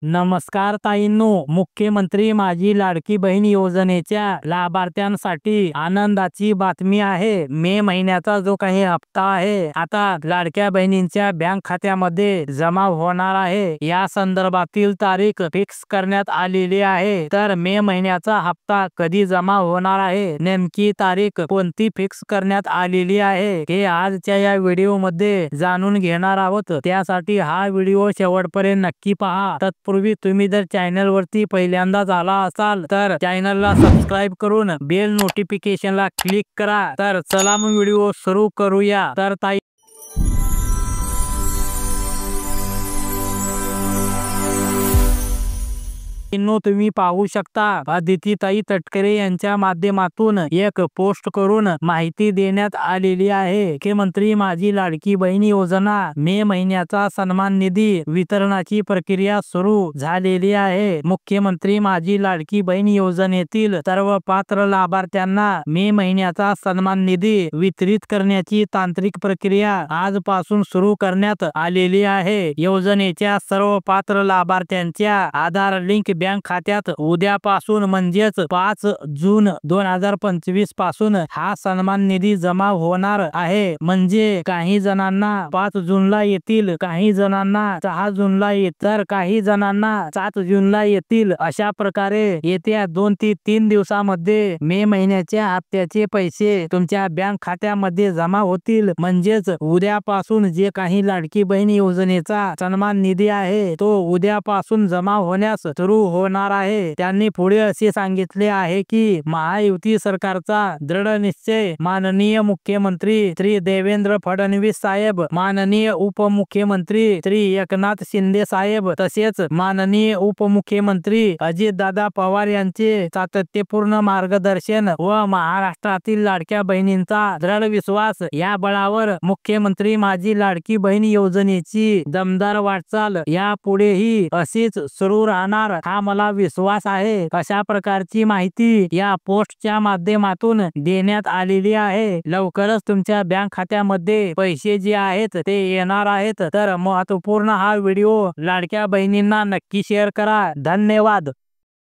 नमस्कार ताईंनो, मुख्यमंत्री माझी लाडकी बहीण योजनेच्या लाभार्थ्यांसाठी आनंदाची बातमी आहे। मे महिन्याचा जो काही हप्ता आहे आता लाडक्या बहिणींच्या बँक खात्यामध्ये जमा होणार आहे। या संदर्भातील तारीख फिक्स करण्यात आलेली आहे। तर मे महिन्याचा हप्ता कधी जमा होणार आहे, नेमकी तारीख कोणती फिक्स करण्यात आलेली आहे, हे आजच्या या व्हिडिओमध्ये जाणून घेणार आहोत। त्यासाठी हा व्हिडिओ शेवटपर्यंत नक्की पहा। पूर्वी तुम्ही जर चॅनल वरती पहिल्यांदाच आला असाल तर चॅनलला सबस्क्राइब करून बेल नोटिफिकेशनला क्लिक करा। तर चला मग व्हिडिओ सुरू करूया। तर ताई तुम्ही पाहू शकता अदितीताई तटकरे यांच्या माध्यमातून एक पोस्ट करून माहिती देण्यात आलेली आहे। मुख्यमंत्री माझी लाडकी बहीण योजना मे महिन्याचा सन्मान निधी वितरणाची प्रक्रिया सुरू झालेली आहे। मुख्यमंत्री माझी लाडकी बहीण योजनेतील सर्व पात्र लाभार्थ्यांना मे महिन्याचा सन्मान निधी वितरित करण्याची तांत्रिक प्रक्रिया आजपासून सुरू करण्यात आलेली आहे। योजनेच्या सर्व पात्र लाभार्थ्यांच्या आधार लिंक बँक खात्यात उद्यापासून म्हणजेच 5 जून 2025 पासून हा सन्मान निधी जमा होणार आहे। म्हणजे काही जणांना 5 जूनला येतील, काही जणांना 6 जूनला तर काही जणांना 7 जूनला येतील। अशा प्रकारे येत्या 2 ते 3 दिवसामध्ये मे महिन्याच्या हप्त्याचे पैसे तुमच्या बँक खात्यामध्ये जमा होतील। म्हणजेच उद्यापासून जे काही लाडकी बहीण योजनेचा सन्मान निधी आहे तो उद्यापासून जमा होण्यास सुरू होणार आहे। त्यांनी पुढे असे सांगितले आहे की महायुती सरकारचा दृढ निश्चय माननीय मुख्यमंत्री श्री देवेंद्र फडणवीस साहेब, माननीय उपमुख्यमंत्री श्री एकनाथ शिंदे साहेब तसेच माननीय उपमुख्यमंत्री अजितदादा पवार यांचे सातत्यपूर्ण मार्गदर्शन व महाराष्ट्रातील लाडक्या बहिणींचा दृढ विश्वास या बळावर मुख्यमंत्री माझी लाडकी बहीण योजनेची दमदार वाटचाल यापुढेही अशीच सुरू राहणार हा मला विश्वास आहे। अशा प्रकारची माहिती या पोस्टच्या माध्यमातून देण्यात आलेली आहे। लवकरच तुमच्या बँक खात्यामध्ये पैसे जे आहेत ते येणार आहेत। तर महत्त्वपूर्ण हा व्हिडिओ लाडक्या बहिणींना नक्की शेअर करा। धन्यवाद।